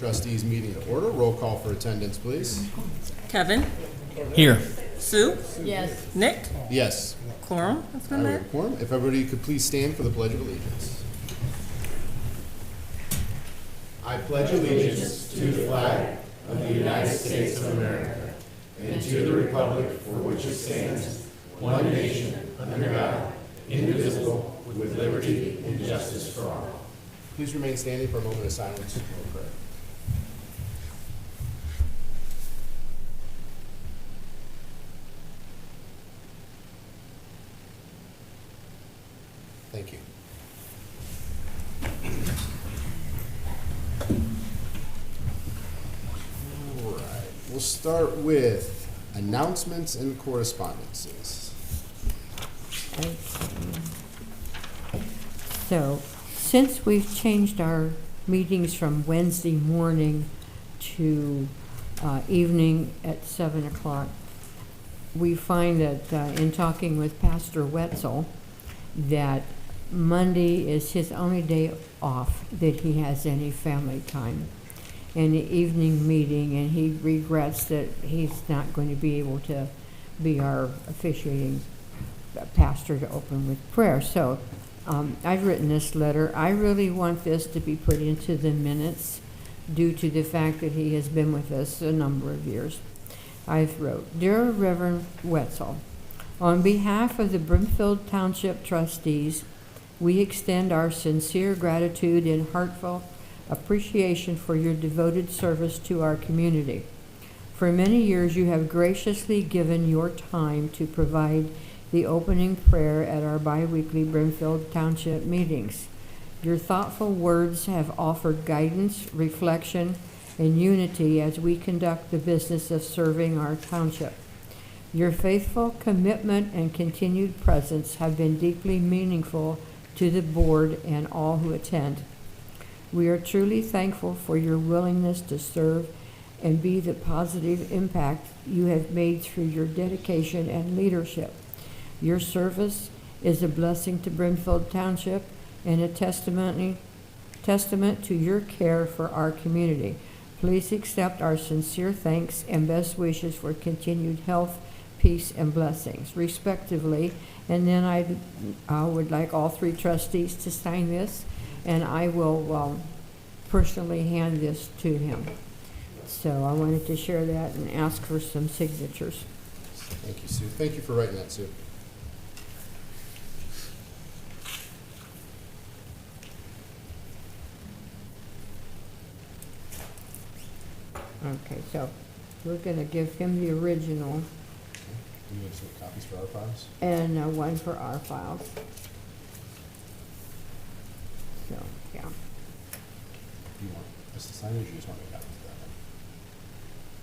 Trustees meeting to order. Roll call for attendance, please. Kevin, Here. Sue, Yes. Nick, Yes. quorum has been I met. have quorum. If everybody could please stand for the Pledge of Allegiance. I pledge allegiance to the flag of the United States of America and to the republic for which it stands, one nation, under God, indivisible, with liberty and justice for all. Please remain standing for a moment of silence and prayer. Thank you. All right, we'll start with announcements and correspondences. So, since we've changed our meetings from Wednesday morning to evening at 7 o'clock, we find that in talking with Pastor Wetzel, that Monday is his only day off that he has any family time in the evening meeting, and he regrets that he's not going to be able to be our officiating pastor to open with prayer. So I've written this letter. I really want this to be put into the minutes due to the fact that he has been with us a number of years. I've wrote, Dear Reverend Wetzel, on behalf of the Brimfield Township Trustees, we extend our sincere gratitude and heartfelt appreciation for your devoted service to our community. For many years, you have graciously given your time to provide the opening prayer at our biweekly Brimfield Township meetings. Your thoughtful words have offered guidance, reflection, and unity as we conduct the business of serving our township. Your faithful commitment and continued presence have been deeply meaningful to the board and all who attend. We are truly thankful for your willingness to serve and be the positive impact you have made through your dedication and leadership. Your service is a blessing to Brimfield Township and a testament to your care for our community. Please accept our sincere thanks and best wishes for continued health, peace, and blessings, respectively. And then I would like all three trustees to sign this, and I will personally hand this to him. So I wanted to share that and ask for some signatures. Thank you, Sue. Thank you for writing that, Sue. Okay, so we're going to give him the original Do you have some copies for our files? and one for our files. So, yeah. Do you want us to sign it, or do you just want me to copy of that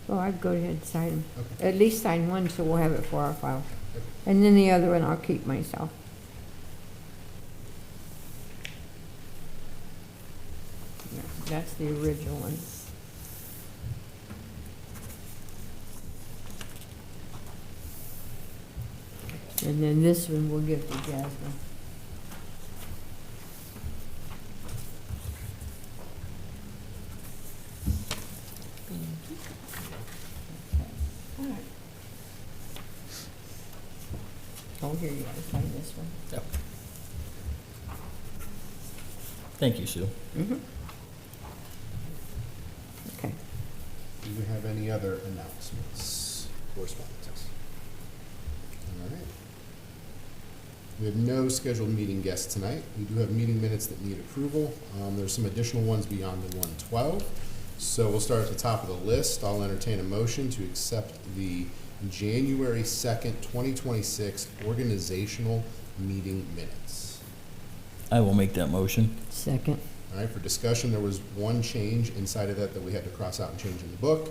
one? Well, I'd go ahead and sign them. Okay. At least sign one so we'll have it for our file. Okay. And then the other one I'll keep myself. Yeah, that's the original one. And then this one we'll give to Jasmine. Okay. All right. Oh, here, you gotta sign this one. Yep. Thank you, Sue. Mm-hmm. Okay. Do we have any other announcements, correspondences? All right. We have no scheduled meeting guests tonight. We do have meeting minutes that need approval. There's some additional ones beyond the 112. So we'll start at the top of the list. I'll entertain a motion to accept the January 2nd, 2026 organizational meeting minutes. I will make that motion. Second. All right, for discussion, there was one change inside of that we had to cross out and change in the book.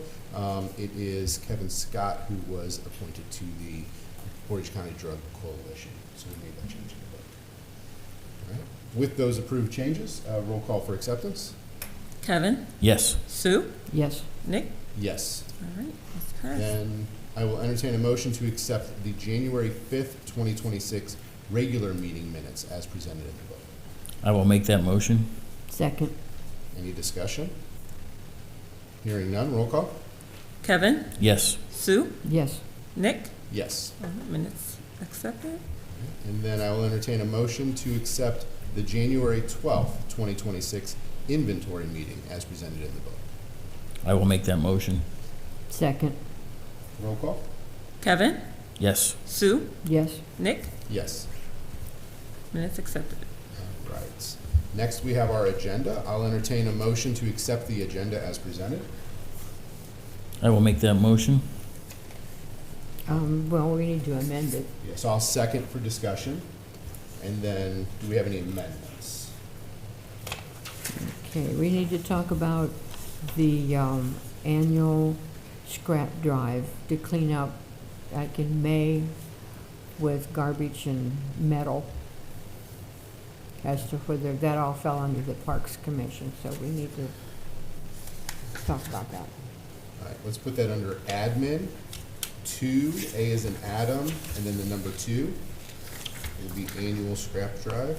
It is Kevin Scott who was appointed to the Portage County Drug Coalition. So we made that change in the book. All right. With those approved changes, roll call for acceptance. Kevin, Yes. Sue, Yes. Nick. Yes. All right, that's passed. Then I will entertain a motion to accept the January 5th, 2026 regular meeting minutes as presented in the book. I will make that motion. Second. Any discussion? Hearing none, roll call? Kevin, Yes. Sue, Yes. Nick, Yes. minutes accepted. And then I will entertain a motion to accept the January 12th, 2026 inventory meeting as presented in the book. I will make that motion. Second. Roll call? Kevin, Yes. Sue, Yes. Nick, Yes. minutes accepted. All right. Next, we have our agenda. I'll entertain a motion to accept the agenda as presented. I will make that motion. Well, we need to amend it. Yes, I'll second for discussion. And then, do we have any amendments? Okay, we need to talk about the annual scrap drive to clean up, like in May, with garbage and metal. As to whether that all fell under the Parks Commission, so we need to talk about that. All right, let's put that under admin. 2, A is in Adam, and then the number 2 will be annual scrap drive.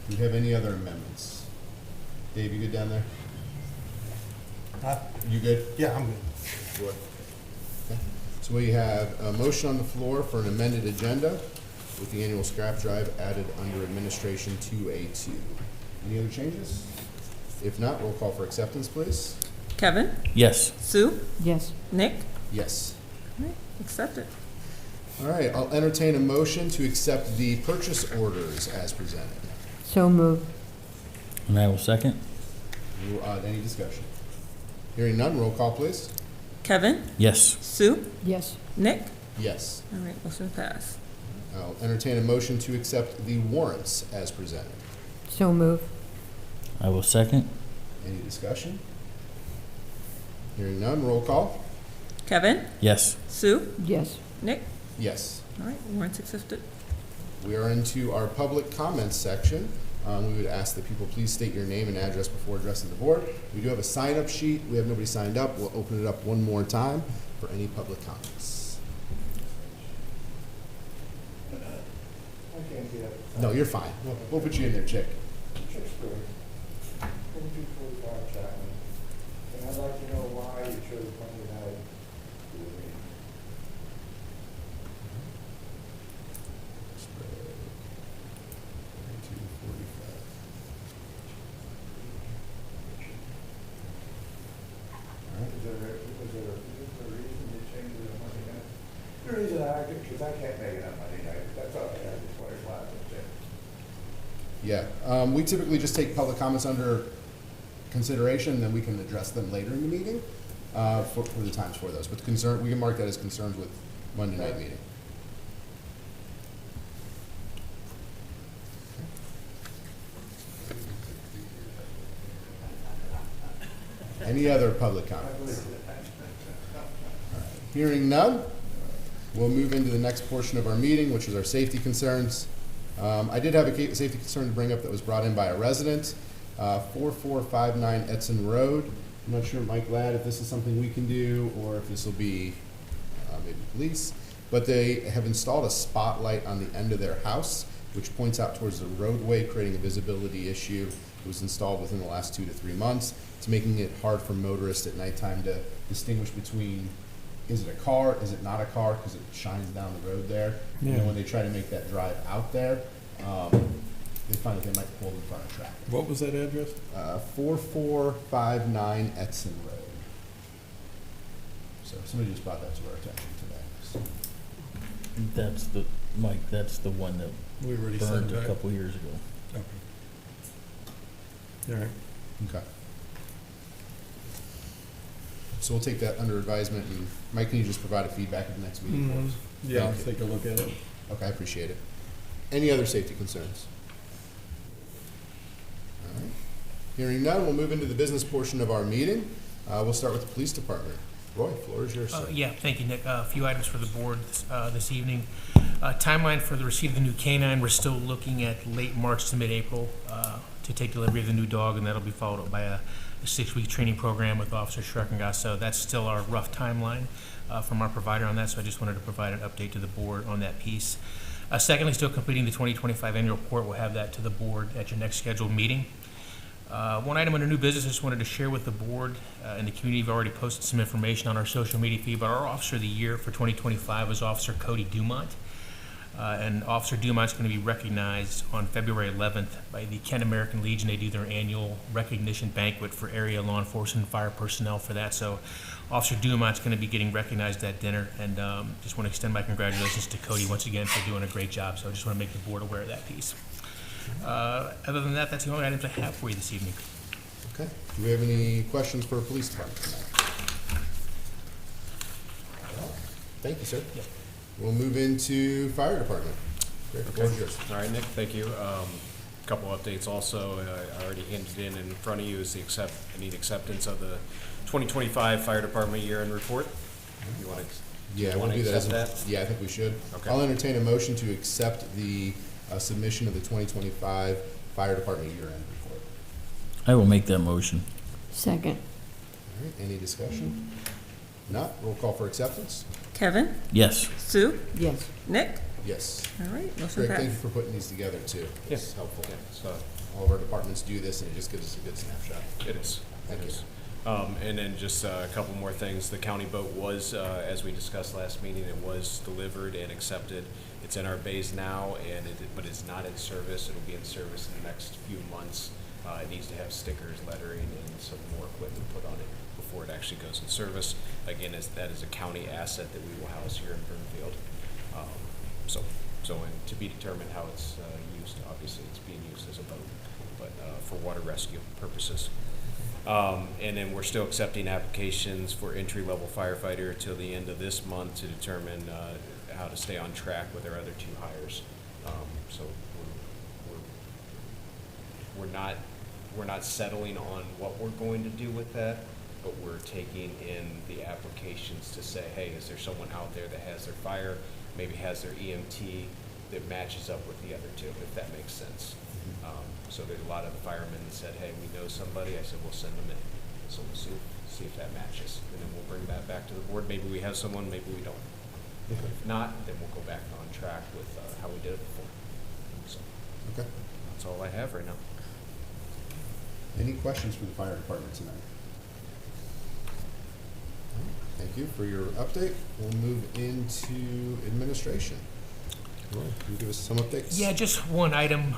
Do we have any other amendments? Dave, you good down there? You good? Yeah, I'm good. Sure. Okay. So we have a motion on the floor for an amended agenda with the annual scrap drive added under administration 2A2. Any other changes? If not, roll call for acceptance, please. Kevin, Yes. Sue, Yes. Nick, Yes. accepted. All right, I'll entertain a motion to accept the purchase orders as presented. So moved. And I will second. Any discussion? Hearing none, roll call, please. Kevin, Yes. Sue, Yes. Nick, Yes. all right, motion passed. I'll entertain a motion to accept the warrants as presented. So moved. I will second. Any discussion? Hearing none, roll call. Kevin, Yes. Sue, Yes. Nick, Yes. all right, warrants accepted. We are into our public comments section. We would ask that people please state your name and address before addressing the board. We do have a sign-up sheet. We have nobody signed up. We'll open it up one more time for any public comments. I can't see that. No, you're fine. We'll put you in there, Chick. Chick's good. 2245 Chapman. And I'd like to know why you chose Monday night to do a meeting. Was there a particular reason you changed it on Monday night? The reason because I can't make it on Monday night, that's all I just wanted to laugh at it. Yeah, we typically just take public comments under consideration, and then we can address them later in the meeting, for the times for those. But we can mark that as concerns with Monday night meeting. Any other public comments? Hearing none, we'll move into the next portion of our meeting, which is our safety concerns. I did have a safety concern to bring up that was brought in by a resident, 4459 Edson Road. I'm not sure, Mike Ladd, if this is something we can do, or if this will be maybe police. But they have installed a spotlight on the end of their house, which points out towards the roadway, creating a visibility issue. It was installed within the last 2 to 3 months. It's making it hard for motorists at nighttime to distinguish between, is it a car, is it not a car, because it shines down the road there. You know, when they try to make that drive out there, they find that they might pull in front of traffic. What was that address? 4459 Edson Road. So somebody just brought that to our attention today. So, That's the, Mike, that's the one that We already burned said a that. couple years ago. Okay. All right. okay. So we'll take that under advisement, and Mike, can you just provide a feedback at the next meeting for us? Yeah, I'll Thank you. take a look at it. Okay, I appreciate it. Any other safety concerns? All right. Hearing none, we'll move into the business portion of our meeting. We'll start with the police department. Roy, floor is yours, sir. Yeah, thank you, Nick. A few items for the board this evening. Timeline for the receipt of the new canine, we're still looking at late March to mid-April to take delivery of the new dog, and that'll be followed up by a 6-week training program with Officer Schreckengoss. So that's still our rough timeline from our provider on that, so I just wanted to provide an update to the board on that piece. Secondly, still completing the 2025 annual report. We'll have that to the board at your next scheduled meeting. One item under new business I just wanted to share with the board and the community. We've already posted some information on our social media feed, but our Officer of the Year for 2025 is Officer Cody Dumont. And Officer Dumont's going to be recognized on February 11th by the Kent American Legion. They do their annual recognition banquet for area law enforcement and fire personnel for that. So Officer Dumont's going to be getting recognized at dinner, and just want to extend my congratulations to Cody once again for doing a great job. So I just want to make the board aware of that piece. Other than that, that's the only items I have for you this evening. Okay. Do we have any questions for our police department tonight? Thank you, sir. Yep. We'll move into fire department. Great, the floor is yours. All right, Nick, thank you. Couple updates also. I already handed in front of you is the acceptance of the 2025 Fire Department year-end report. You want to? Yeah, we'll do that as a, yeah, I think we should. Okay. I'll entertain a motion to accept the submission of the 2025 Fire Department year-end report. I will make that motion. Second. All right, any discussion? Not, roll call for acceptance? Kevin, Yes. Sue, Yes. Nick. Yes. All right, motion Greg, thank you passed. for putting these together too. It's helpful. Yeah, so All of our departments do this and it just gives us a good snapshot. it is. Thank It you. is. And then just a couple more things. The county boat was, as we discussed last meeting, it was delivered and accepted. It's in our bays now, but it's not in service. It'll be in service in the next few months. It needs to have stickers, lettering, and some more equipment put on it before it actually goes in service. Again, that is a county asset that we will house here in Brimfield. And to be determined how it's used. Obviously, it's being used as a boat, but for water rescue purposes. And then we're still accepting applications for entry-level firefighter till the end of this month to determine how to stay on track with our other two hires. So we're not settling on what we're going to do with that, but we're taking in the applications to say, hey, is there someone out there that has their fire, maybe has their EMT that matches up with the other two, if that makes sense. So there's a lot of the firemen that said, hey, we know somebody. I said, we'll send them in. So we'll see if that matches. And then we'll bring that back to the board. Maybe we have someone, maybe we don't. If not, then we'll go back on track with how we did it before. So Okay. that's all I have right now. Any questions for the fire department tonight? All right, thank you for your update. We'll move into administration. Roy, can you give us some updates? Yeah, just one item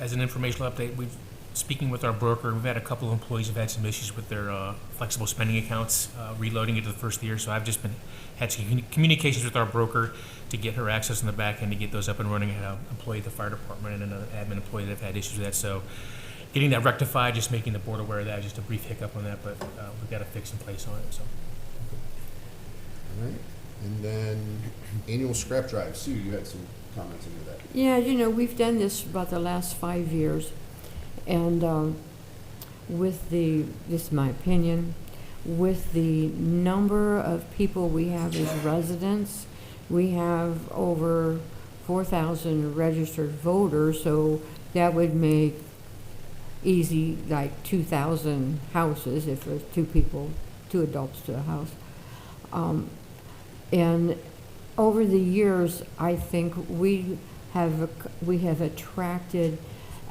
as an informational update. Speaking with our broker, we've had a couple of employees who've had some issues with their flexible spending accounts, reloading into the first of the year. So I've just had some communications with our broker to get her access in the back end to get those up and running. I had an employee at the fire department and another admin employee that have had issues with that. So getting that rectified, just making the board aware of that, just a brief hiccup on that, but we've got a fix in place on it. So. All right. And then annual scrap drive. Sue, you had some comments into that. Yeah, we've done this for about the last 5 years. And this is my opinion, with the number of people we have as residents, we have over 4,000 registered voters, so that would make easy like 2,000 houses if there's two adults to a house. And over the years, I think we have attracted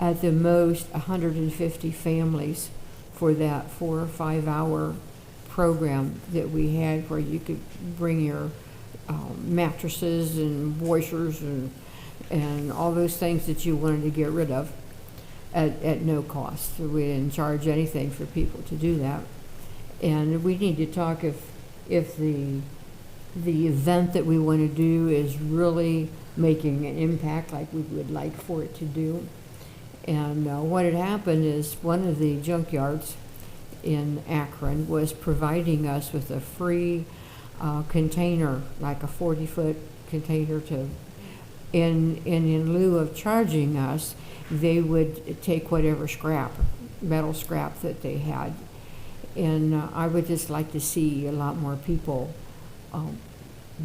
at the most 150 families for that 4 or 5 hour program that we had, where you could bring your mattresses and washers and all those things that you wanted to get rid of at no cost. So we didn't charge anything for people to do that. And we need to talk if the event that we want to do is really making an impact like we would like for it to do. And what had happened is one of the junkyards in Akron was providing us with a free container, like a 40-foot container in lieu of charging us, they would take whatever metal scrap that they had. And I would just like to see a lot more people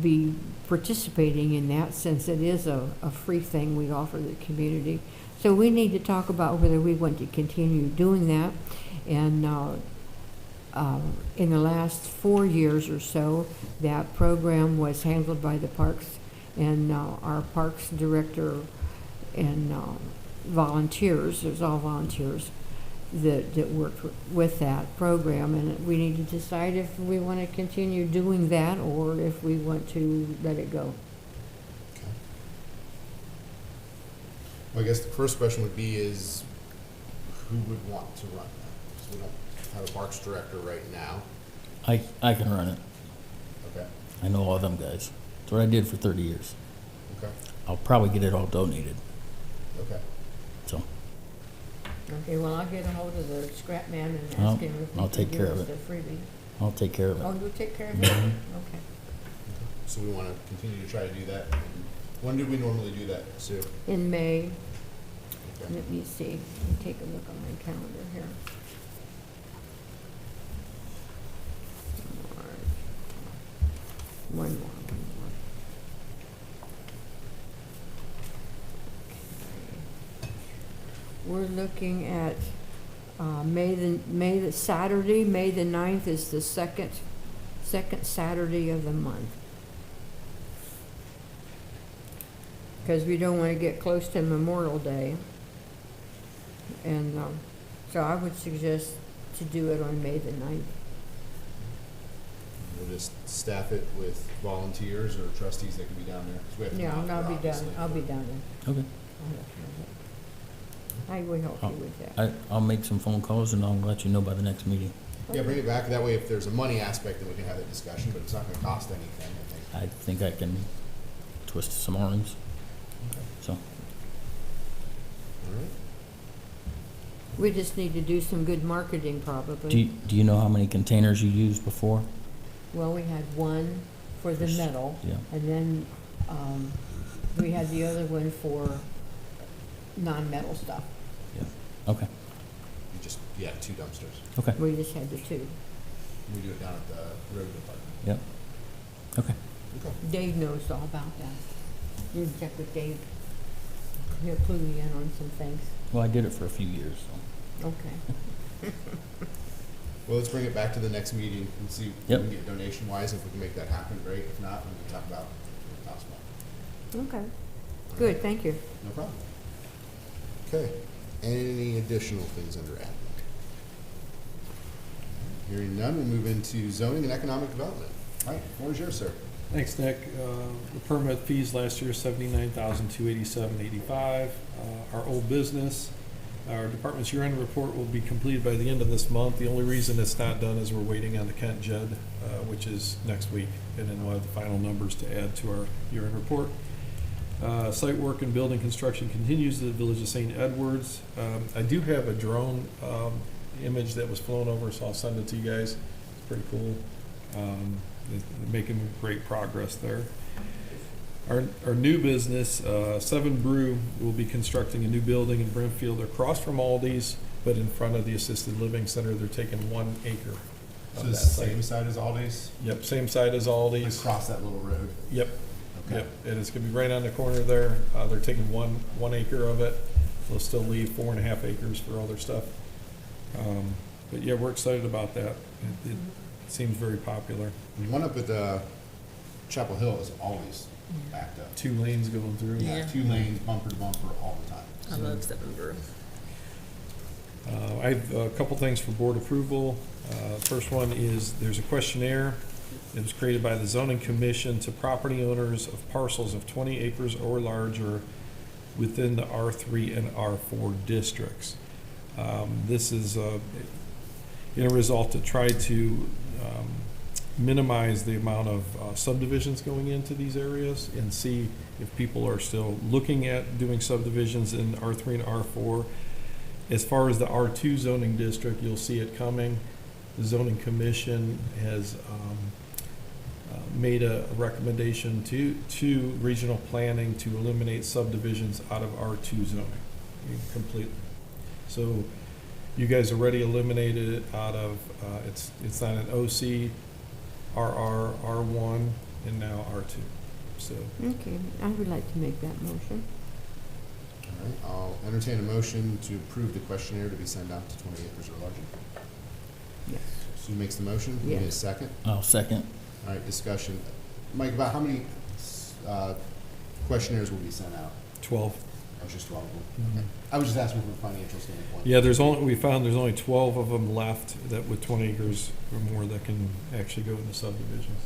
be participating in that, since it is a free thing we offer the community. So we need to talk about whether we want to continue doing that. And in the last 4 years or so, that program was handled by the Parks And our parks director and volunteers, there's all volunteers that worked with that program, and we need to decide if we want to continue doing that or if we want to let it go. Okay. Well, I guess the first question would be is, who would want to run that? So we don't have a parks director right now. I can run it. Okay, I know all them guys. That's what I did for 30 years. okay, I'll probably get it all donated, okay. so. Okay, well, I'll get a hold of the scrap man and I'll- ask him if he I'll can take give care of us it. the freebie. I'll take care of Oh, it. you'll take care of it? Mhm. Okay. So we want to continue to try to do that. When do we normally do that, Sue? In May, Okay. let me see, let me take a look on my calendar here. One more. Okay. We're looking at May the Saturday, May the 9th is the second Saturday of the month. Because we don't want to get close to Memorial Day. And so I would suggest to do it on May the 9th. We'll just staff it with volunteers or trustees that can be down there. 'Cause we have to Yeah, monitor, I'll be down, obviously. I'll be down there. Okay. I will help you with that. I'll make some phone calls and I'll let you know by the next meeting. Yeah, bring it back. That way, if there's a money aspect, then we can have that discussion, but it's not going to cost anything, I think. I think I can twist some arms, Okay. so. All right. We just need to do some good marketing probably. Do you know how many containers you used before? Well, we had one for the metal, Yeah. and then we had the other one for non-metal stuff. Okay, You just, yeah, 2 dumpsters. okay, We just had the two. We do it down at the road department. yep, okay. Okay. Dave knows all about that. You can check with Dave. He'll clue you in on some things. Well, I did it for a few years, so. Okay. Well, let's bring it back to the next meeting and see if Yep. we can get donation wise. If we can make that happen, great. If not, we can talk about it possible. Okay. Good, thank you. No problem. Okay. Any additional things under admin? Hearing none, we'll move into zoning and economic development. Mike, floor is yours, sir. Thanks, Nick. The permit fees last year, $79,287.85. Our old business, our department's year-end report will be completed by the end of this month. The only reason it's not done is we're waiting on the Kent JED, which is next week, and then we'll have the final numbers to add to our year-end report. Site work and building construction continues at the Village of St. Edwards. I do have a drone image that was flown over, so I'll send it to you guys. It's pretty cool. They're making great progress there. Our new business, 7 Brew, will be constructing a new building in Brimfield across from Aldi's, but in front of the assisted living center. They're taking 1 acre So of that it's the site. same side as Aldi's? Yep, same side as Aldi's. Across that little road? Yep, Okay. yep, and it's gonna be right on the corner there. They're taking one acre of it. They'll still leave 4.5 acres for other stuff. But yeah, we're excited about that. It seems very popular. The one up at Chapel Hill is always backed up. 2 lanes going through. Yeah, Yeah. 2 lanes, bumper to bumper, all the time. I love Seven Brew. I have a couple things for board approval. First one is, there's a questionnaire that was created by the zoning commission to property owners of parcels of 20 acres or larger within the R3 and R4 districts. This is in a result to try to minimize the amount of subdivisions going into these areas and see if people are still looking at doing subdivisions in R3 and R4. As far as the R2 zoning district, you'll see it coming. The zoning commission has made a recommendation to regional planning to eliminate subdivisions out of R2 zoning completely. So you guys already eliminated it out of, it's not an OC, RR, R1, and now R2. So Okay, I would like to make that motion. All right, I'll entertain a motion to approve the questionnaire to be sent out to 20 acres or larger. Yes. Sue makes the motion. Need a Yes. second? I'll second. All right, discussion. Mike, about how many questionnaires will be sent out? 12. Oh, it's just 12 of them? Mhm. Okay. I was just asking from a financial standpoint. Yeah, we found there's only 12 of them left that with 20 acres or more that can actually go into subdivisions.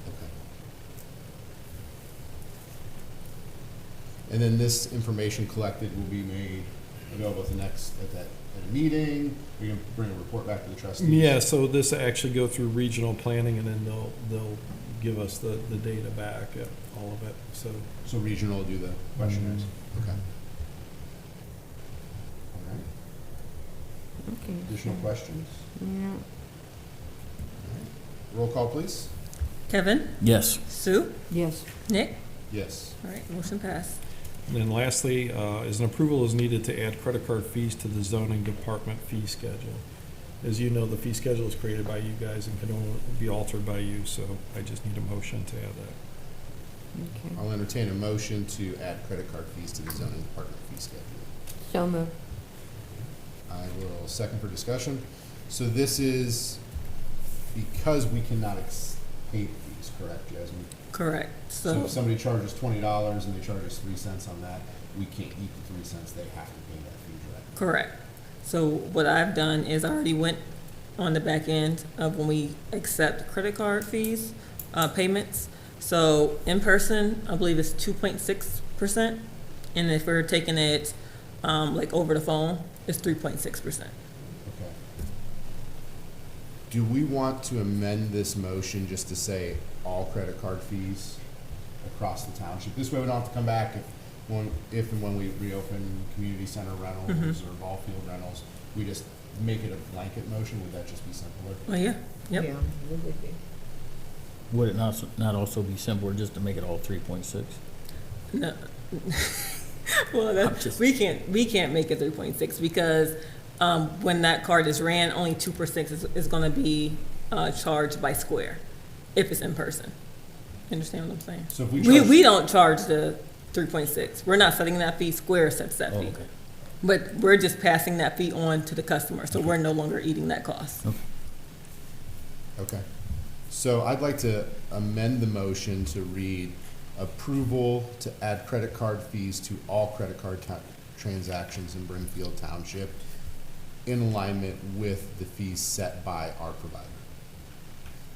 Okay. And then this information collected will be made available at a meeting? We're gonna bring a report back to the trustees? Yeah, so this actually go through regional planning, and then they'll give us the data back, all of it, so. So regional will do the questionnaires? Okay. All right. Okay. Additional questions? Yeah. Roll call, please. Kevin, Yes. Sue, Yes. Nick. Yes. All right, motion passed. And then lastly, is an approval is needed to add credit card fees to the zoning department fee schedule. As you know, the fee schedule is created by you guys and can only be altered by you, so I just need a motion to add that. Okay. I'll entertain a motion to add credit card fees to the zoning department fee schedule. So moved. I will second for discussion. So this is because we cannot pay fees, correct, Jasmine? Correct. So So, if somebody charges $20 and they charge us 3 cents on that, we can't eat the 3 cents, they have to pay that fee directly. correct. So what I've done is I already went on the back end of when we accept credit card fees, payments. So in person, I believe it's 2.6%. And if we're taking it, like over the phone, it's 3.6%. Okay. Do we want to amend this motion just to say all credit card fees across the township? This way we don't have to come back if and when we reopen community center rentals or ball field rentals. We just make it a blanket motion, would that just be simpler? Oh, yeah, yep. Yeah, it would be. Would it not also be simpler just to make it all 3.6? No. Well, we can't make it 3.6 because when that card is ran, only 2% is going to be charged by Square if it's in person. You understand what I'm saying? So if we We don't charge the 3.6. We're not setting that fee. Square sets that fee. Okay. But we're just passing that fee on to the customer, so we're no longer eating that cost. Okay. So I'd like to amend the motion to read approval to add credit card fees to all credit card transactions in Brimfield Township in alignment with the fees set by our provider.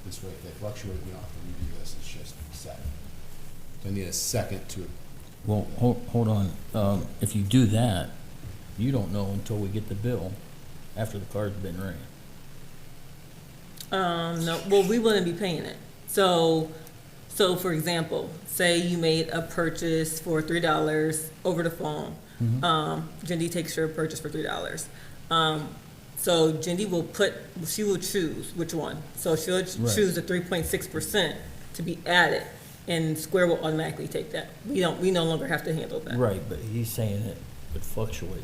This way, if they fluctuate, we don't have to redo this, it's just set. So I need a second to, Well, hold on. If you do that, you don't know until we get the bill after the card's been ran. No, well, we wouldn't be paying it. So for example, say you made a purchase for $3 over the phone. Jindy takes your purchase for $3. So Jindy she will choose which one. So she'll choose the 3.6% to be added, and Square will automatically take that. We no longer have to handle that. Right, but he's saying it would fluctuate.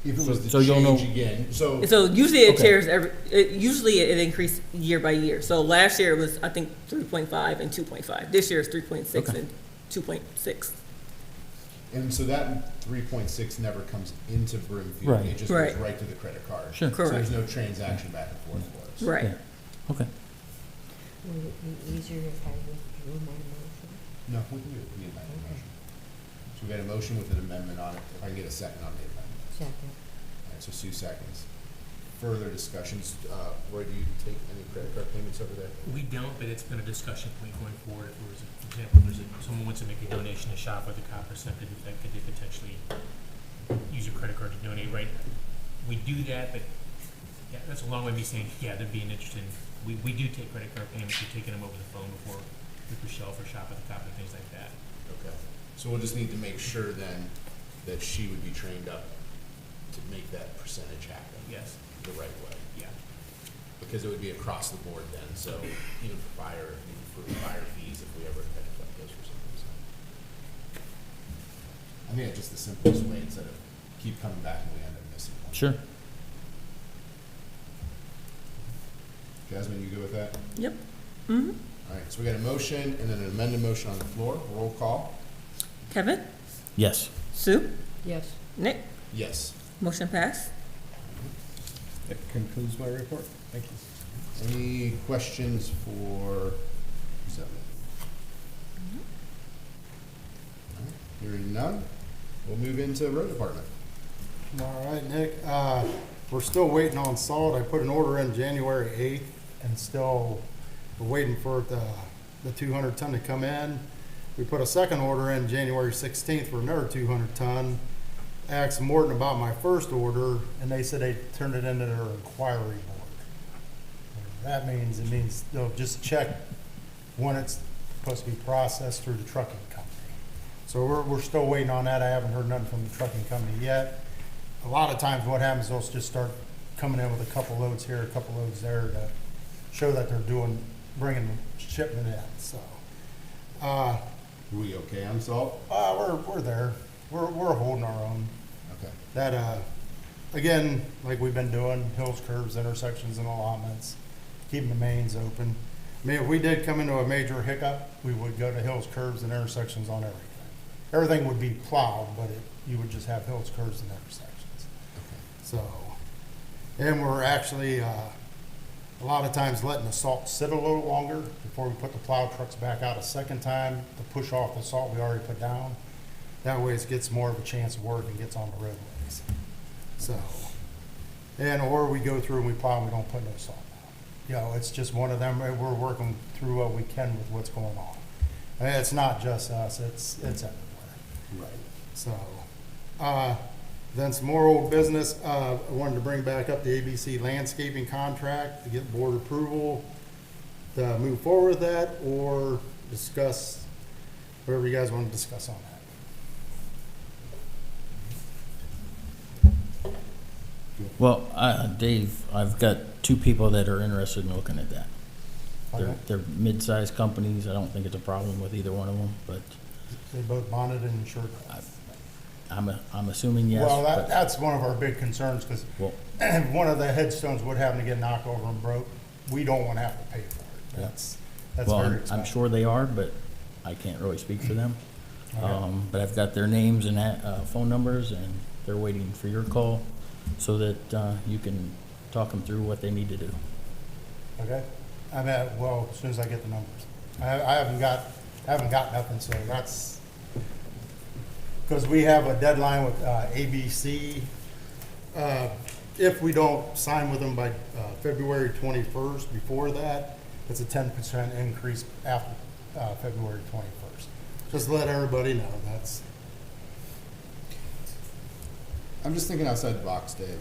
if it was So to you'll know- change again, so, So usually it Okay. shares usually it increased year by year. So last year it was, I think, 3.5 and 2.5. This year is 3.6 Okay. and 2.6. and so that 3.6 never comes into Brimfield. Right. It just Right. goes right to the credit card. Sure. So Correct. there's no transaction back and forth for us. Right. Yeah. Okay. Would it be easier if I withdrew my motion? No, we can do it, we amend the motion. So we got a motion with an amendment on it, if I can get a second on the amendment. Second. All right, so Sue seconds. Further discussions, Roy, do you take any credit card payments over there? We don't, but it's been a discussion point going forward. If there was, for example, someone wants to make a donation to shop at the Copper Center, that could they potentially use your credit card to donate, right? We do that, but yeah, that's a long way of me saying, yeah, there'd be an interest in, we do take credit card payments. We've taken them over the phone before with Rochelle for shop at the Copper, things like that. Okay, so we'll just need to make sure then that she would be trained up to make that percentage happen Yes, the right way. yeah. Because it would be across the board then, so even for fire fees, if we ever had to collect those for some reason. I think that's just the simplest way, instead of keep coming back and we end up missing one. Sure. Jasmine, you good with that? Yep. Mm-hmm. All right, so we got a motion and then an amended motion on the floor, roll call. Kevin, Yes. Sue, Yes. Nick, Yes. motion passed. That concludes my report. Thank you. Any questions for Ms. Evans? Hearing none, we'll move into road department. All right, Nick, we're still waiting on salt. I put an order in January 8th and still, we're waiting for the 200 ton to come in. We put a second order in January 16th for another 200 ton. Asked Morton about my first order, and they said they turned it into their inquiry board. That means, it means they'll just check when it's supposed to be processed through the trucking company. So we're still waiting on that. I haven't heard nothing from the trucking company yet. A lot of times what happens, they'll just start coming in with a couple loads here, a couple loads there to show that they're bringing the shipment in, so. Are we okay on salt? We're there. We're holding our own. Okay. That, again, like we've been doing, hills, curves, intersections and allotments, keeping the mains open. I mean, if we did come into a major hiccup, we would go to hills, curves and intersections on everything. Everything would be plowed, but you would just have hills, curves and intersections. So, and we're actually, a lot of times letting the salt sit a little longer before we put the plow trucks back out a second time to push off the salt we already put down. That way it gets more of a chance of work and gets on the roadways. So, or we go through and we plow and we don't put no salt down. You know, it's just one of them, we're working through what we can with what's going on. And it's not just us, it's everywhere. Right. So, then some more old business. I wanted to bring back up the ABC landscaping contract to get board approval to move forward with that or discuss whatever you guys want to discuss on that. Well, Dave, I've got two people that are interested in looking at that. Okay. They're mid-sized companies. I don't think it's a problem with either one of them, but They both bonded and insured. I'm assuming yes. Well, but- that's one of our big concerns because Well, one of the headstones would happen to get knocked over and broke. We don't want to have to pay for it. That's well, very I'm expensive. sure they are, but I can't really speak for them. Okay. But I've got their names and phone numbers, and they're waiting for your call so that you can talk them through what they need to do. Okay. I'm at, well, as soon as I get the numbers. I haven't got nothing, so that's, because we have a deadline with ABC. If we don't sign with them by February 21st, before that, it's a 10% increase after February 21st. Just to let everybody know, that's, I'm just thinking outside the box, Dave.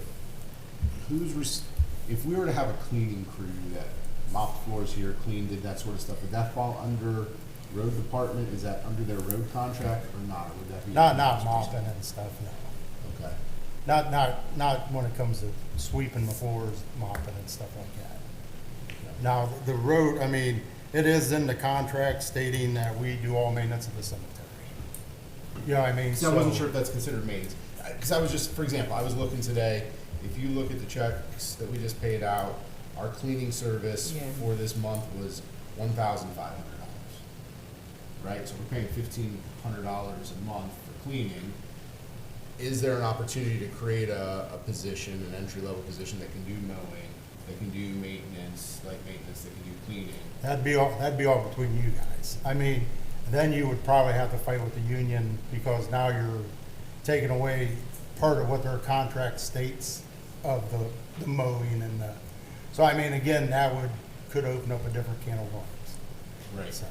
If we were to have a cleaning crew that mopped floors here, cleaned, did that sort of stuff, would that fall under road department? Is that under their road contract or not? Or would that be? not mopping and stuff, no. Okay. Not when it comes to sweeping the floors, mopping and stuff like that. Now, the road, I mean, it is in the contract stating that we do all maintenance of the cemetery. You know what I mean? See, I wasn't sure if that's considered maintenance. Because I was just, for example, I was looking today, if you look at the checks that we just paid out, our cleaning service Yeah. for this month was $1,500. Right? So we're paying $1,500 a month for cleaning. Is there an opportunity to create a position, an entry-level position that can do mowing, that can do maintenance, light maintenance, that can do cleaning? That'd be all between you guys. I mean, then you would probably have to fight with the union because now you're taking away part of what their contract states of the mowing and the, so I mean, again, that could open up a different can of worms. Right. So,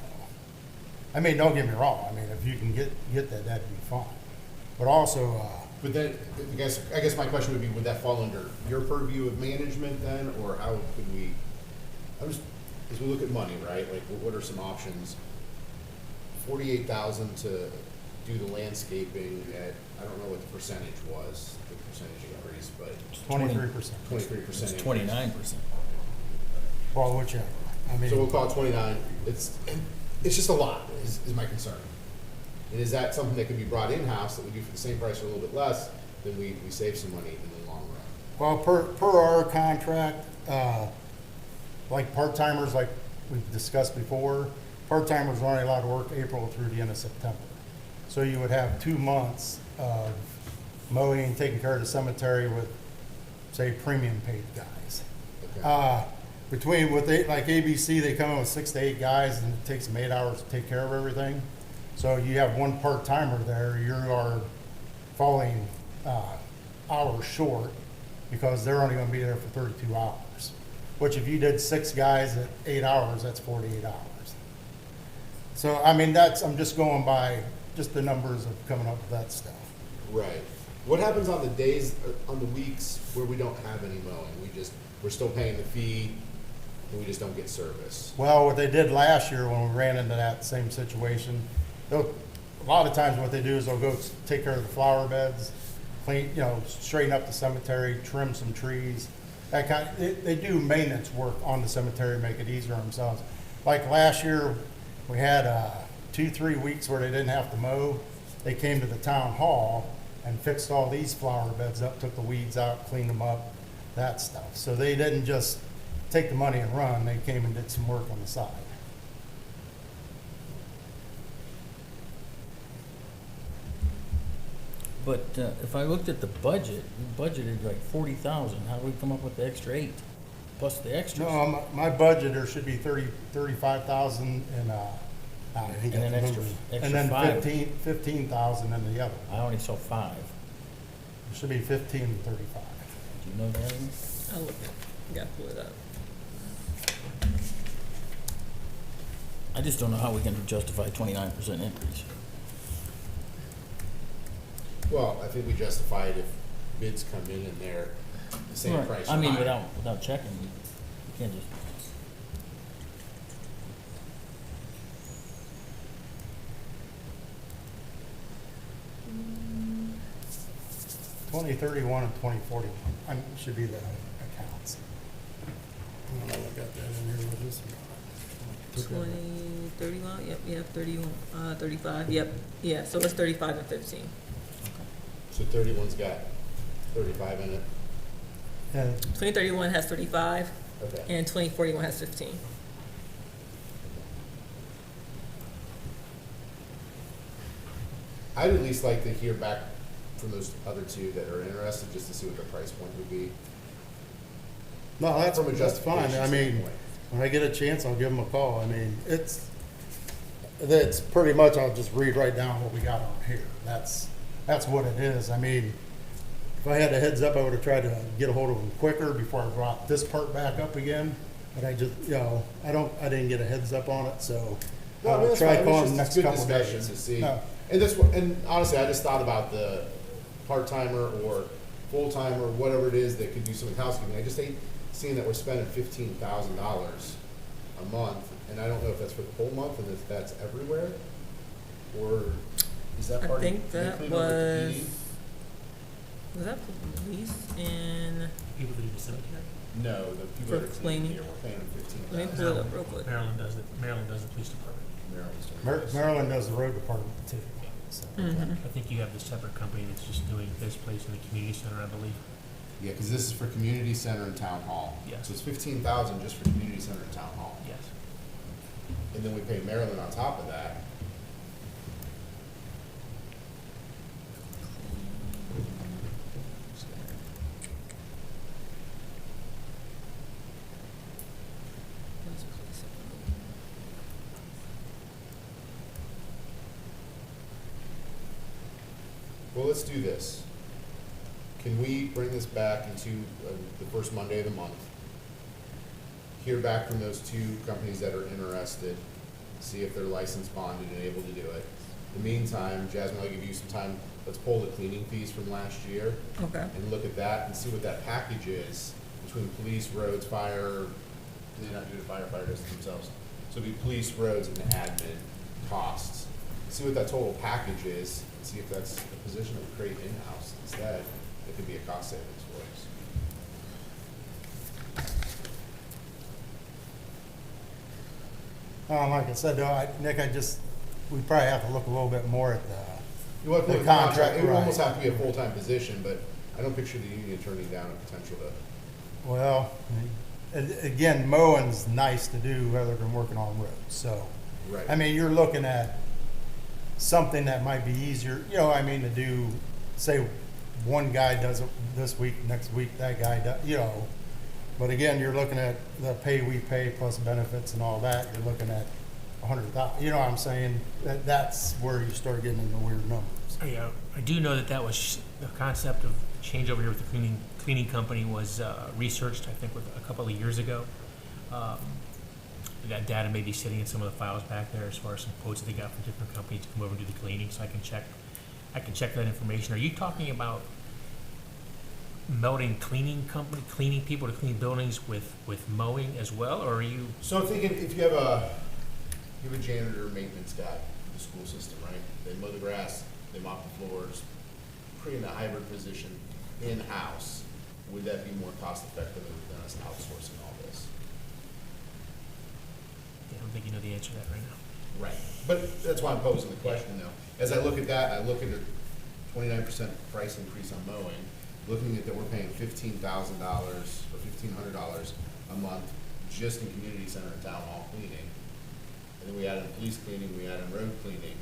I mean, don't get me wrong, I mean, if you can get that, that'd be fine. But also, But then, I guess my question would be, would that fall under your purview of management then, or how could we, as we look at money, right, like, what are some options? 48,000 to do the landscaping at, I don't know what the percentage was, the percentage increase, but 23%. 23%. It's 29%. Well, whichever, I mean. So we'll call it 29, it's just a lot, is my concern. And is that something that could be brought in-house that we do for the same price or a little bit less, then we save some money in the long run? Well, per our contract, like part-timers, like we've discussed before, part-timers are only allowed to work April through the end of September. So you would have 2 months of mowing and taking care of the cemetery with, say, premium paid guys. Okay. Like ABC, they come in with 6 to 8 guys and it takes them 8 hours to take care of everything. So you have one part-timer there, you are falling hours short because they're only gonna be there for 32 hours. Which if you did 6 guys at 8 hours, that's 48 hours. So, I mean, I'm just going by just the numbers of coming up with that stuff. Right. What happens on the days, on the weeks where we don't have any mowing? We're still paying the fee, and we just don't get service? Well, what they did last year when we ran into that same situation, a lot of times what they do is they'll go take care of the flower beds, clean, straighten up the cemetery, trim some trees, that kind, they do maintenance work on the cemetery, make it easier on themselves. Like last year, we had 2-3 weeks where they didn't have to mow. They came to the town hall and fixed all these flower beds up, took the weeds out, cleaned them up, that stuff. So they didn't just take the money and run, they came and did some work on the side. But if I looked at the budget, we budgeted like 40,000. How do we come up with the extra 8 plus the extras? No, my budget, there should be 35,000 and, And then extra and then 5. 15,000 in the other. I only saw 5. It should be 15 and 35. Do you know that? I'll look at, gotta pull it up. I just don't know how we can justify 29% increase. Well, I think we justify it if bids come in and they're the same Right. price. I or mean, higher. without checking, you can't just. 2031 and 2041, should be the accounts. I don't know if I got that in here with this or not. 20, 31, yep, 31, 35, yep, yeah, so it's 35 and 15. So 31's got 35 in it? And 2031 has 35, Okay. and 2041 has 15. I'd at least like to hear back from those other two that are interested, just to see what the price point would be. No, that's From a fine. I justification mean, standpoint. when I get a chance, I'll give them a call. I mean, it's pretty much, I'll just read right down what we got on here. That's what it is. I mean, if I had a heads up, I would have tried to get a hold of them quicker before I brought this part back up again. But I just, I didn't get a heads up on it, so No, I mean, I'll that's try fine. calling It's the just next good couple of discussion days. to see. No. And honestly, I just thought about the part-timer or full-timer, whatever it is that could do some housekeeping. I just hate seeing that we're spending $15,000 a month, and I don't know if that's for the whole month and if that's everywhere, or is that I part of? think do they that clean over at the PD? was that police and, People that do the cemetery. No, the people For that are cleaning cleaning? here, we're paying them let me $15,000. pull it up real quick. Maryland does the police department. Maryland's doing this. Maryland does the road department too. So. Mhm. I think you have this separate company that's just doing this place in the community center, I believe. Yeah, because this is for community center and town hall. Yes. So it's 15,000 just for community center and town hall. Yes. And then we pay Maryland on top of that. Well, let's do this. Can we bring this back into the first Monday of the month? Hear back from those two companies that are interested, see if they're licensed, bonded, and able to do it. In the meantime, Jasmine, I'll give you some time, let's pull the cleaning fees from last year Okay. and look at that and see what that package is between police, roads, fire, they not do the firefighters themselves. So it'd be police, roads, and admin costs. See what that total package is, and see if that's a position that we create in-house instead. It could be a cost savings for us. Like I said, though, Nick, we probably have to look a little bit more at You want to The put a contract, contract, it would almost right. have to be a full-time position, but I don't picture the union turning down a potential to. well, again, mowing's nice to do rather than working on roads, so. Right. I mean, you're looking at something that might be easier, to do, say, one guy does it this week, next week that guy does, But again, you're looking at the pay we pay plus benefits and all that, you're looking at 100,000, you know what I'm saying? That's where you start getting into weird numbers. I do know that was the concept of changeover here with the cleaning company was researched, I think, with a couple of years ago. That data may be sitting in some of the files back there as far as some quotes that they got from different companies to come over and do the cleaning, so I can check that information. Are you talking about melding cleaning people to clean buildings with mowing as well, or are you? So I'm thinking if you have a janitor or maintenance guy in the school system, right? They mow the grass, they mop the floors, pretty in a hybrid position in-house. Would that be more cost effective than us outsourcing all this? I don't think you know the answer to that right now. Right. But that's why I'm posing the question though. As I look at that, I look at a 29% price increase on mowing, looking at that we're paying $15,000 or $1,500 a month just in community center and town hall cleaning. And then we add in police cleaning, we add in road cleaning.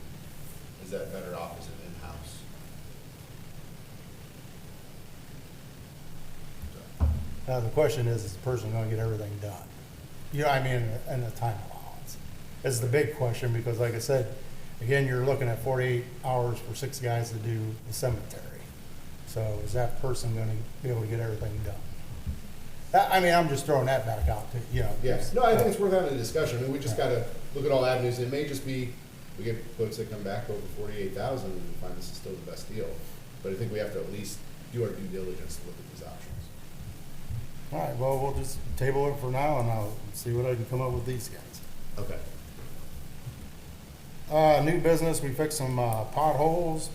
Is that better off as an in-house? Now, the question is the person gonna get everything done? You know, I mean, and the time allowance is the big question, because like I said, again, you're looking at 48 hours for 6 guys to do the cemetery. So is that person gonna be able to get everything done? I mean, I'm just throwing that back out to, you know. Yes. No, I think it's worth having a discussion. I mean, we just gotta look at all avenues. It may just be, we get quotes that come back over 48,000 and we find this is still the best deal. But I think we have to at least do our due diligence to look at these options. All right, well, we'll just table it for now, and I'll see what I can come up with these guys. Okay. New business, we fixed some potholes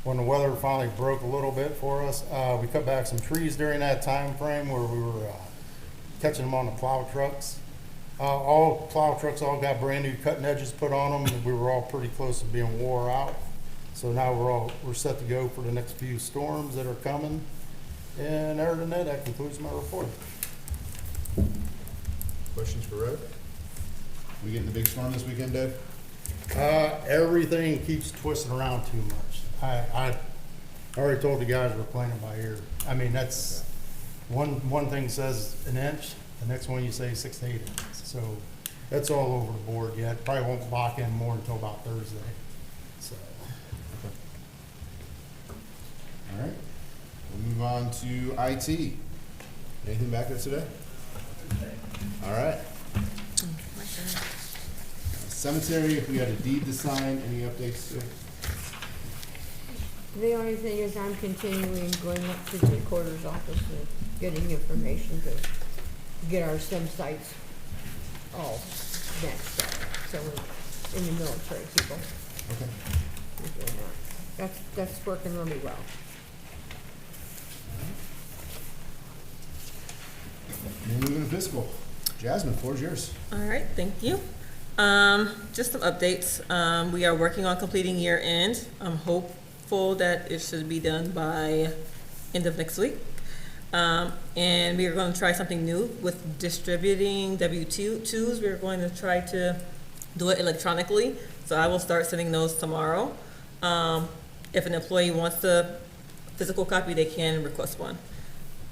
when the weather finally broke a little bit for us. We cut back some trees during that time frame where we were catching them on the plow trucks. All plow trucks all got brand new cutting edges put on them, and we were all pretty close to being wore out. So now we're set to go for the next few storms that are coming. And other than that, that concludes my report. Questions for Road? We getting the big storm this weekend, Dave? Everything keeps twisting around too much. I already told the guys we're playing it by ear. I mean, that's, one thing says an inch, the next one you say 6 to 8 inches. So that's all over the board yet. Probably won't lock in more until about Thursday. So. All right. We'll move on to IT. Anything back there today? All right. Cemetery, if we had a deed to sign, any updates? The only thing is I'm continuing going up to the recorder's office and getting information to get our STEM sites all matched up. So we're in the military people. Okay. We're doing that. That's working really well. We're moving to fiscal. Jasmine, floor is yours. All right, thank you. Just some updates. We are working on completing year end. I'm hopeful that it should be done by end of next week. And we are going to try something new with distributing W-2s. We're going to try to do it electronically. So I will start sending those tomorrow. If an employee wants a physical copy, they can request one.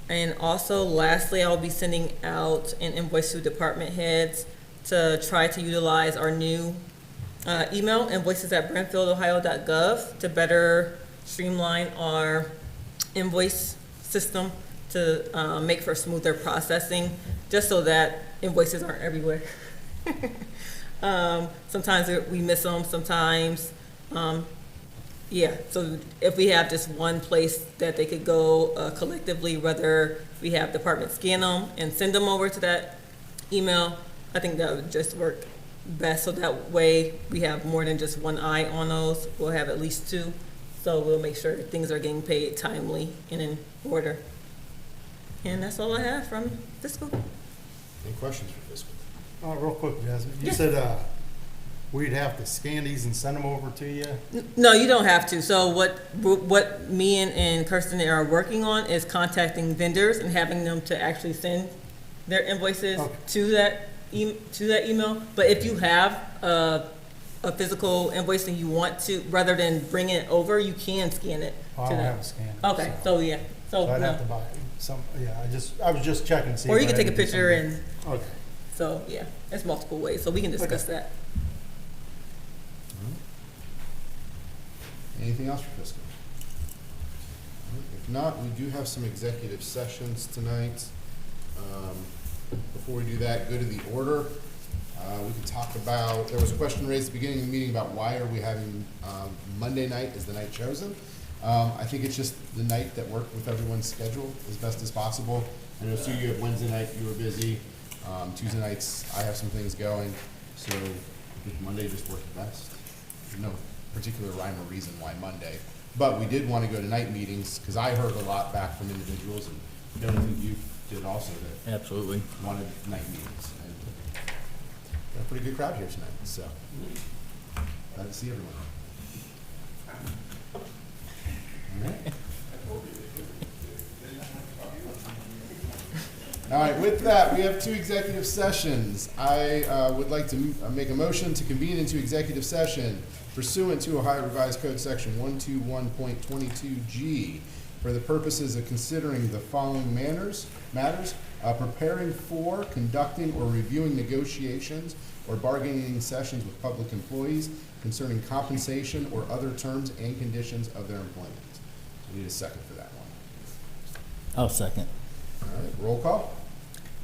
And also, lastly, I'll be sending out an invoice to department heads to try to utilize our new email, invoices@brimfieldohio.gov, to better streamline our invoice system to make for smoother processing, just so that invoices aren't everywhere. Sometimes we miss them, sometimes, yeah, so if we have just one place that they could go collectively, whether we have departments scan them and send them over to that email, I think that would just work best. So that way we have more than just one eye on those. We'll have at least 2. So we'll make sure things are getting paid timely and in order. And that's all I have from fiscal. Any questions for fiscal? Real quick, Jasmine, you Yeah. said we'd have to scan these and send them over to you? No, you don't have to. So what me and Kirsten are working on is contacting vendors and having them to actually send their invoices Okay. to that email. But if you have a physical invoice and you want to, rather than bringing it over, you can scan it. I to don't them. have a scanner. Okay, so yeah, So I'd no. have to buy some, yeah, I was just checking to see. Or if you can I take a had to do picture something. and, Okay. so yeah, there's multiple ways, so we can discuss that. Anything else for fiscal? If not, we do have some executive sessions tonight. Before we do that, go to the order. We can talk about, there was a question raised at the beginning of the meeting about why are we having Monday night as the night chosen. I think it's just the night that worked with everyone's schedule as best as possible. I know, Sue, you have Wednesday night, you were busy. Tuesday nights, I have some things going. So I think Monday just worked best. There's no particular rhyme or reason why Monday. But we did want to go to night meetings, because I heard a lot back from individuals, and I think you did also, that Absolutely. wanted night meetings. And got a pretty good crowd here tonight, so glad to see everyone. All right. All right, with that, we have two executive sessions. I would like to make a motion to convene into executive session pursuant to Ohio Revised Code Section 121.22G for the purposes of considering the following matters, preparing for, conducting, or reviewing negotiations or bargaining sessions with public employees concerning compensation or other terms and conditions of their employment. We need a second for that one. I'll second. All right, roll call?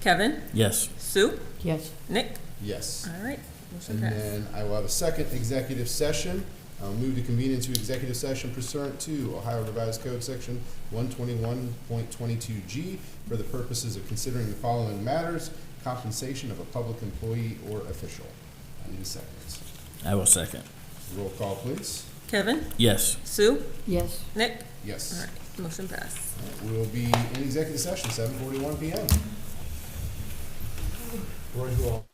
Kevin, Yes. Sue, Yes. Nick. Yes. All right, motion And passed. then I will have a second executive session. I'll move to convene into executive session pursuant to Ohio Revised Code Section 121.22G for the purposes of considering the following matters: compensation of a public employee or official. I need a second. I will second. Roll call, please. Kevin, Yes. Sue, Yes. Nick. Yes. All right, motion passed. All right, we will be in executive session, 7:41 PM. Roy, who all?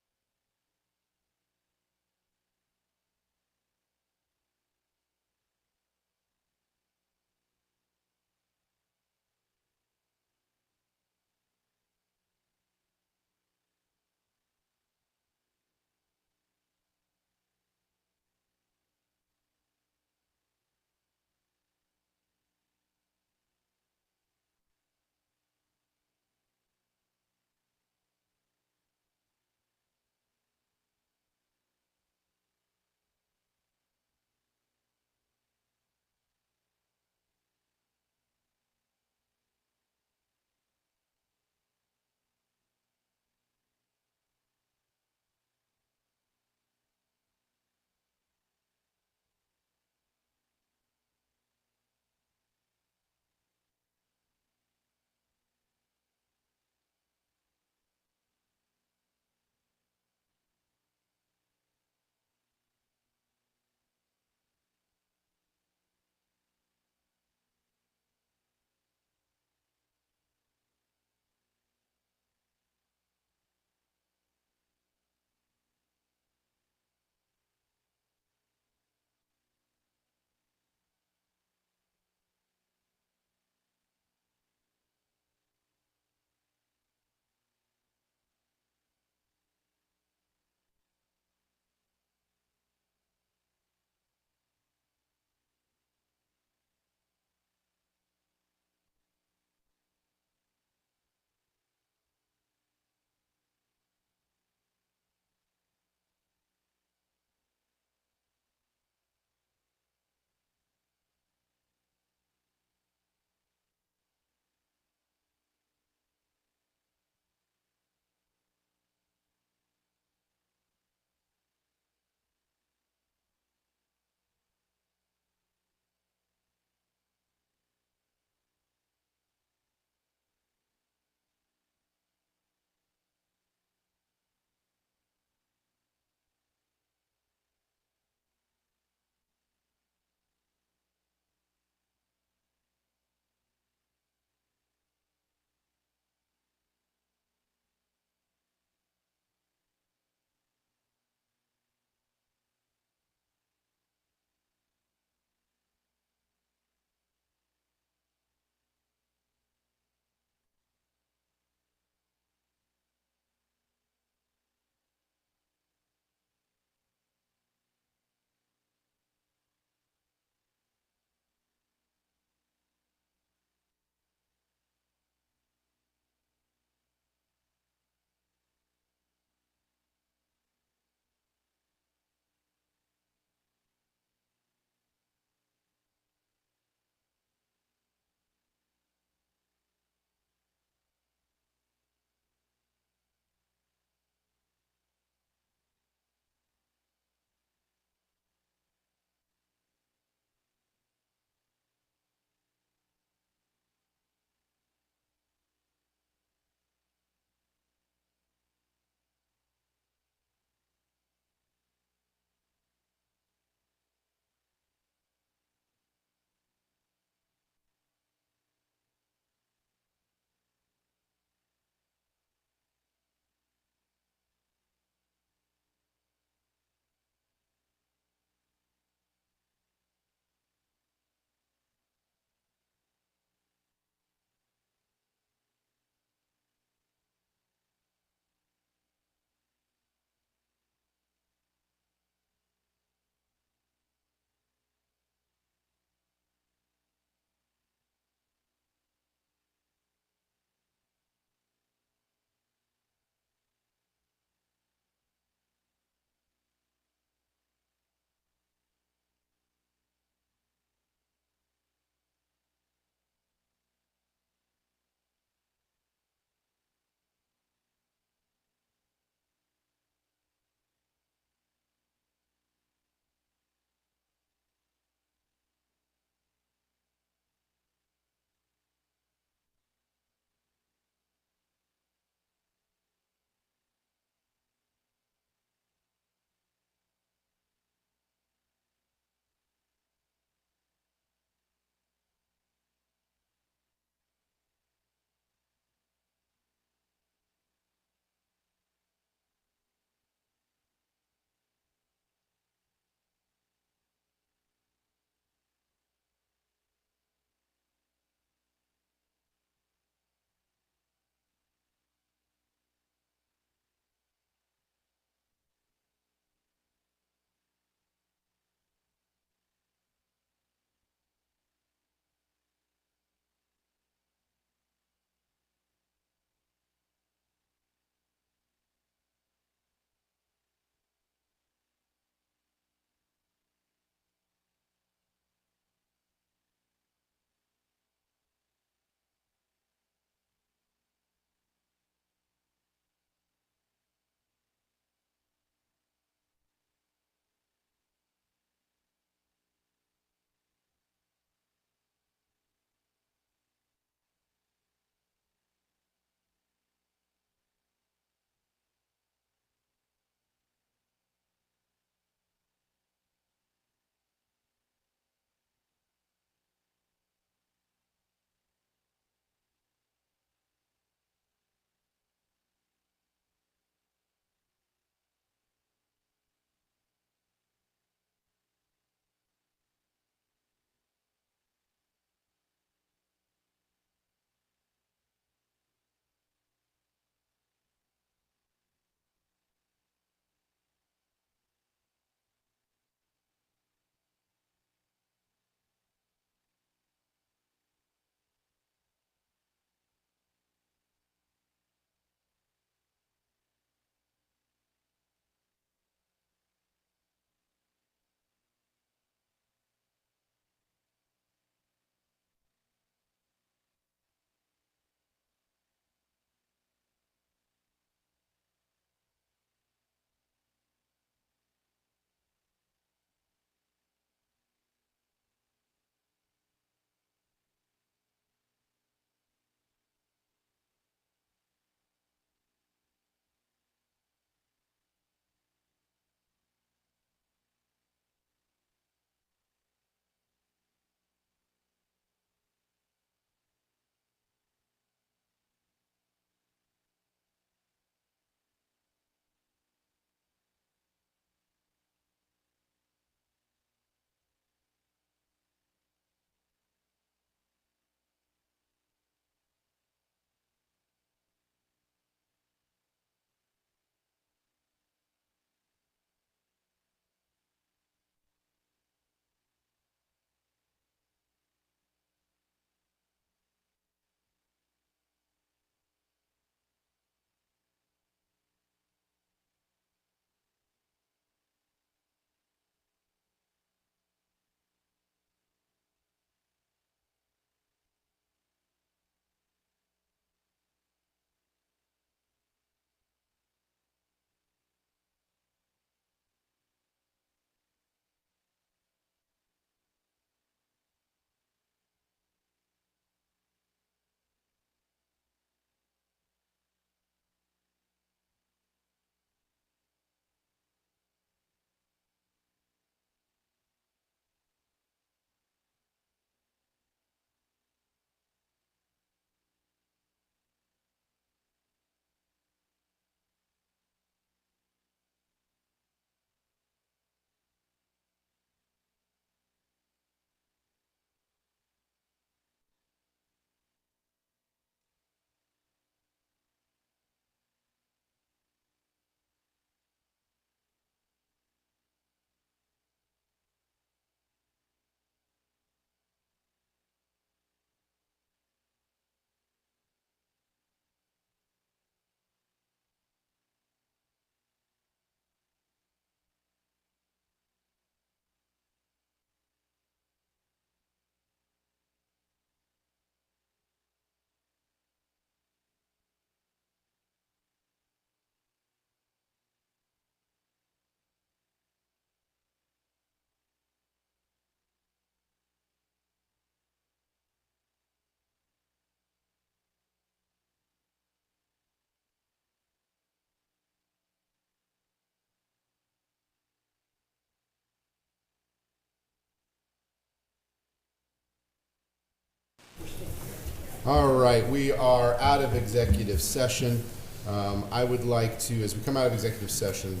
All right, we are out of executive session. I would like to, as we come out of executive session,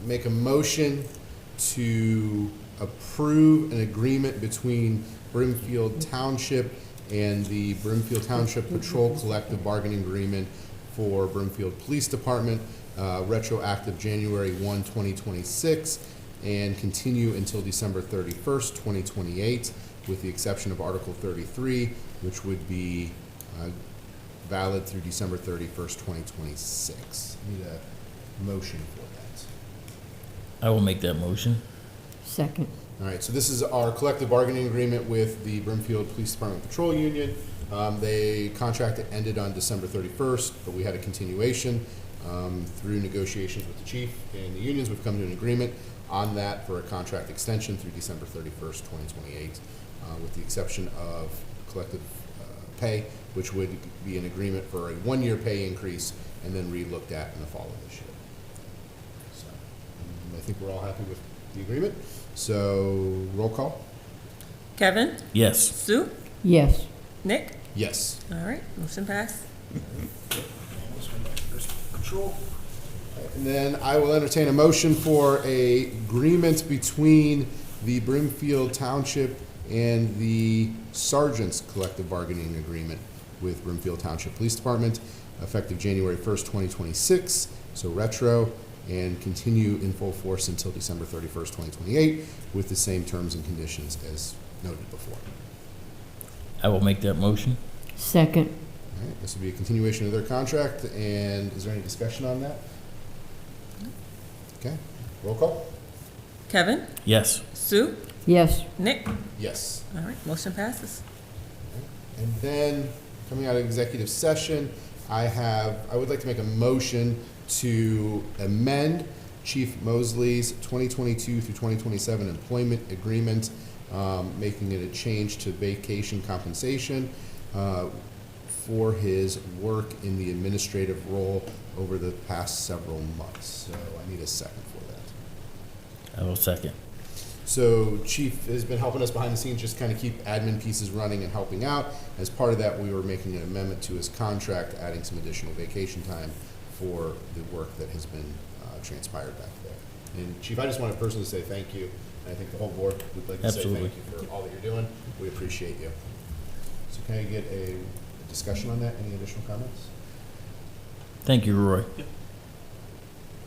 make a motion to approve an agreement between Brimfield Township and the Brimfield Township Patrol Collective Bargaining Agreement for Brimfield Police Department, retroactive January 1, 2026, and continue until December 31st, 2028, with the exception of Article 33, which would be valid through December 31st, 2026. Need a motion for that. I will make that motion. Second. All right, so this is our collective bargaining agreement with the Brimfield Police Department Patrol Union. They contract ended on December 31st, but we had a continuation through negotiations with the chief and the unions. We've come to an agreement on that for a contract extension through December 31st, 2028, with the exception of collective pay, which would be an agreement for a one-year pay increase and then re-looked at in the fall of this year. So I think we're all happy with the agreement. So roll call. Kevin? Yes. Sue? Yes. Nick? Yes. All right, motion passed. And then I will entertain a motion for a agreement between the Brimfield Township and the Sergeants Collective Bargaining Agreement with Brimfield Township Police Department, effective January 1st, 2026, so retro, and continue in full force until December 31st, 2028, with the same terms and conditions as noted before. I will make that motion. Second. All right, this will be a continuation of their contract, and is there any discussion on that? Okay, roll call? Kevin? Yes. Sue? Yes. Nick? Yes. All right, motion passes. And then, coming out of executive session, I would like to make a motion to amend Chief Mosley's 2022 through 2027 employment agreement, making it a change to vacation compensation for his work in the administrative role over the past several months. So I need a second for that. I will second. So Chief has been helping us behind the scenes, just kind of keep admin pieces running and helping out. As part of that, we were making an amendment to his contract, adding some additional vacation time for the work that has been transpired back there. And Chief, I just want to personally say thank you. And I think the whole board would like to Absolutely. say thank you for all that you're doing. We appreciate you. So can I get a discussion on that? Any additional comments? Thank you, Roy. All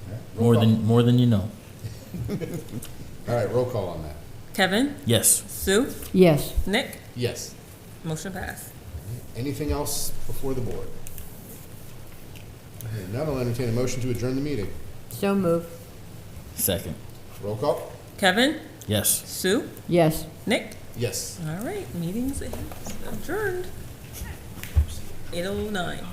right, roll call. More than you know. All right, roll call on that. Kevin? Yes. Sue? Yes. Nick? Yes. Motion passed. Anything else before the board? Okay, now I'll entertain a motion to adjourn the meeting. So move. Second. Roll call? Kevin? Yes. Sue? Yes. Nick? Yes. All right, meeting's adjourned. 8:09.